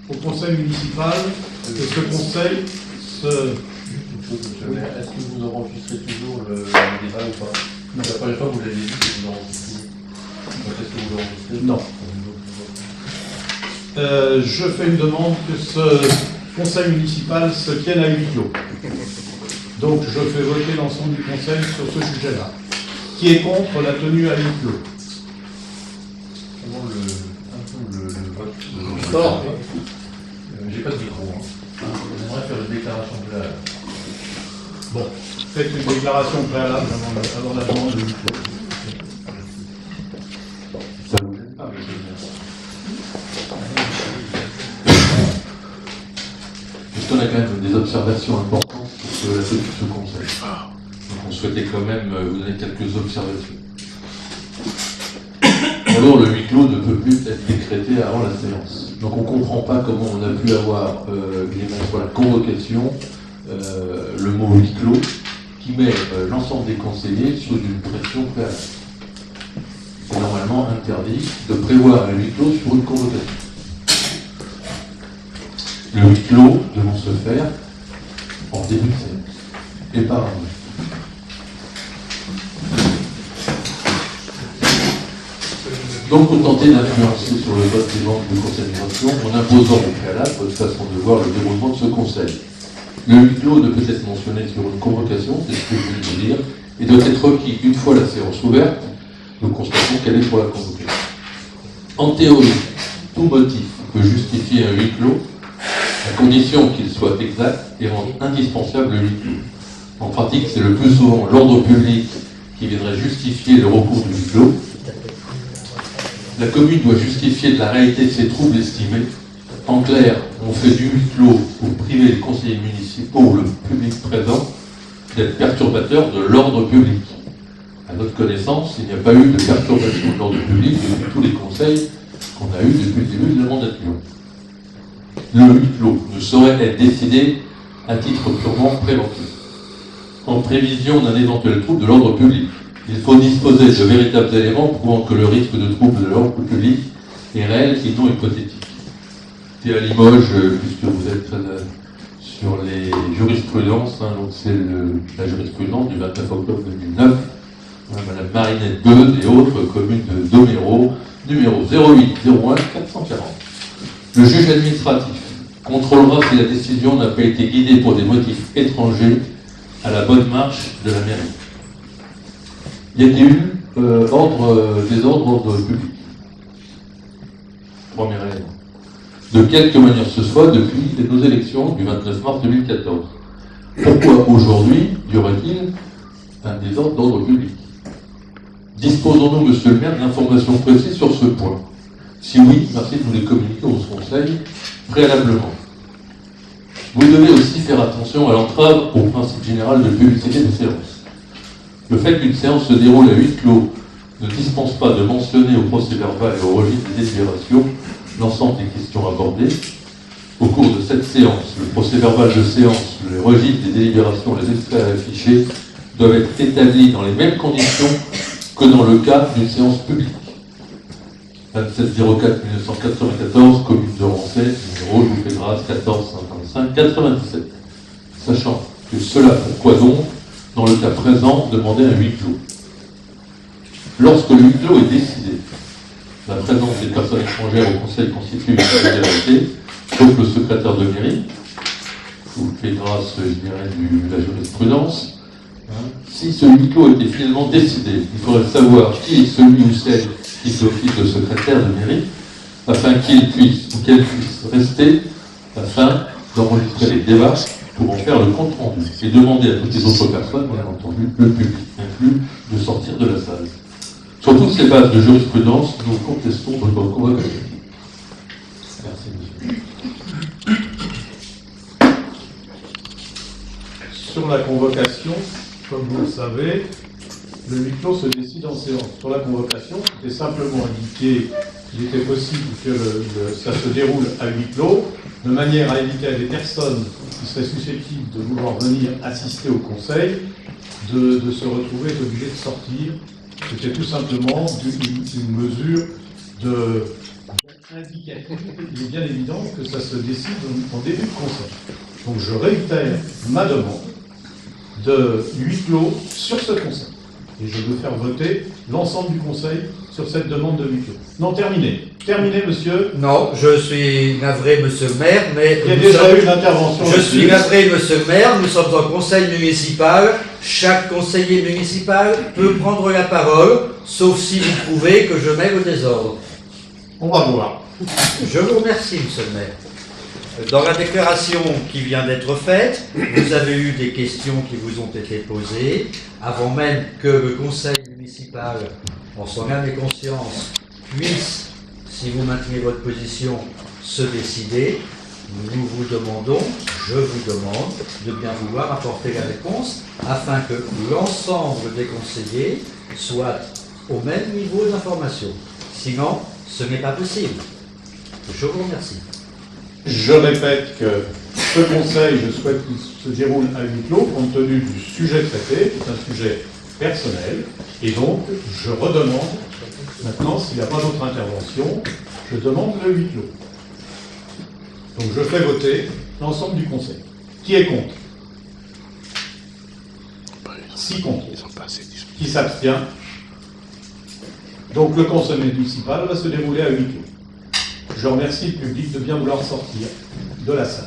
au conseil municipal que ce conseil se... Est-ce que vous enregistrez toujours le débat ou pas? La première fois, vous l'avez dit que vous enregistrez. Est-ce que vous l'enregistrez? Non. Je fais une demande que ce conseil municipal se tienne à huis clos. Donc je fais voter l'ensemble du conseil sur ce sujet-là. Qui est contre la tenue à huis clos? Comment le vote j'ai pas de micro. J'aimerais faire une déclaration préalable. Bon, faites une déclaration préalable avant la demande de huis clos. Ça vous gêne pas? Parce qu'on a quand même des observations importantes sur la tenue de ce conseil. Donc on souhaitait quand même vous donner quelques observations. D'abord, le huis clos ne peut plus être décrété avant la séance. Donc on ne comprend pas comment on a pu avoir, sur la convocation, le mot huis clos, qui met l'ensemble des conseillers sous une pression préalable. C'est normalement interdit de prévoir un huis clos sur une convocation. Le huis clos devant se faire en début de séance, et par un mot. Donc, pour tenter d'influencer sur le vote des membres du conseil d'administration en imposant au préalable votre façon de voir le déroulement de ce conseil. Le huis clos ne peut être mentionné sur une convocation, c'est ce que je viens de dire, et doit être requis une fois la séance ouverte. Nous constatons qu'elle est pour la convocation. En théorie, tout motif peut justifier un huis clos, à condition qu'il soit exact et rende indispensable le huis clos. En pratique, c'est le plus souvent l'ordre public qui viendrait justifier le recours du huis clos. La commune doit justifier de la réalité de ses troubles estimés. En clair, on fait du huis clos pour priver les conseillers municipaux ou le public présent d'être perturbateurs de l'ordre public. À notre connaissance, il n'y a pas eu de perturbation de l'ordre public depuis tous les conseils qu'on a eus depuis le début de la mandature. Le huis clos ne saurait être décidé à titre purement préventif, en prévision d'un éventuel trouble de l'ordre public. Il faut disposer de véritables éléments prouvant que le risque de trouble de l'ordre public est réel et non hypothétique. C'est à Limoges, puisque vous êtes sur les jurisprudences, donc c'est la jurisprudence du 29 octobre 2009, Madame Marinette Beude et autres, commune de Doméro, numéro 08 01 440. Le juge administratif contrôlera si la décision n'a pas été guidée pour des motifs étrangers à la bonne marche de la mairie. Y a-t-il eu des ordres publics? Premier élément. De quelque manière ce soit depuis nos élections du 29 mars 2014. Pourquoi aujourd'hui y aurait-il un désordre d'ordre public? Disposons-nous, monsieur le maire, d'informations précises sur ce point? Si oui, merci de nous les communiquer au conseil préalablement. Vous devez aussi faire attention à l'entrave au principe général de publicité des séances. Le fait qu'une séance se déroule à huis clos ne dispense pas de mentionner au procès-verbal et au registre des délibérations l'ensemble des questions abordées. Au cours de cette séance, le procès-verbal de séance, les registres des délibérations, les extraits à afficher doivent être établis dans les mêmes conditions que dans le cas d'une séance publique. 2704-1994, commune de Rancé, numéro, je vous fais grâce, 1455-97. Sachant que cela, pourquoi donc, dans le cas présent, demander un huis clos? Lorsque le huis clos est décidé, la présence des personnes étrangères au conseil constitue une irrégularité, sauf le secrétaire de mairie, je vous fais grâce, je dirais, de la jurisprudence. Si ce huis clos était finalement décidé, il faudrait savoir qui est celui ou celle qui fait office de secrétaire de mairie, afin qu'il puisse ou qu'elle puisse rester, afin d'enregistrer les débats pour en faire le compte rendu et demander à toutes les autres personnes, bien entendu le public inclus, de sortir de la salle. Sur toutes ces bases de jurisprudence, nous contestons votre convocation. Merci, monsieur. Sur la convocation, comme vous le savez, le huis clos se décide en séance. Sur la convocation, c'était simplement indiqué qu'il était possible que ça se déroule à huis clos, de manière à éviter à des personnes qui seraient susceptibles de vouloir venir assister au conseil, de se retrouver obligées de sortir. C'était tout simplement une mesure indicatif, il est bien évident que ça se décide en début de conseil. Donc je réitère ma demande de huis clos sur ce conseil. Et je veux faire voter l'ensemble du conseil sur cette demande de huis clos. Non, terminé. Terminé, monsieur. Non, je suis navré, monsieur le maire, mais... Il y a déjà eu une intervention. Je suis navré, monsieur le maire, nous sommes en conseil municipal. Chaque conseiller municipal peut prendre la parole, sauf si vous prouvez que je mets le désordre. On va voir. Je vous remercie, monsieur le maire. Dans la déclaration qui vient d'être faite, vous avez eu des questions qui vous ont été posées, avant même que le conseil municipal, en son âme et conscience, puisse, si vous maintenez votre position, se décider. Nous vous demandons, je vous demande, de bien vouloir apporter la réponse afin que l'ensemble des conseillers soient au même niveau d'information. Sinon, ce n'est pas possible. Je vous remercie. Je répète que ce conseil, je souhaite qu'il se déroule à huis clos, compte tenu du sujet traité, qui est un sujet personnel, et donc je redemande, maintenant, s'il n'y a pas d'autre intervention, je demande le huis clos. Donc je fais voter l'ensemble du conseil. Qui est contre? 6 contre. Qui s'abstient? Donc le conseil municipal va se dérouler à huis clos. Je remercie le public de bien vouloir sortir de la salle.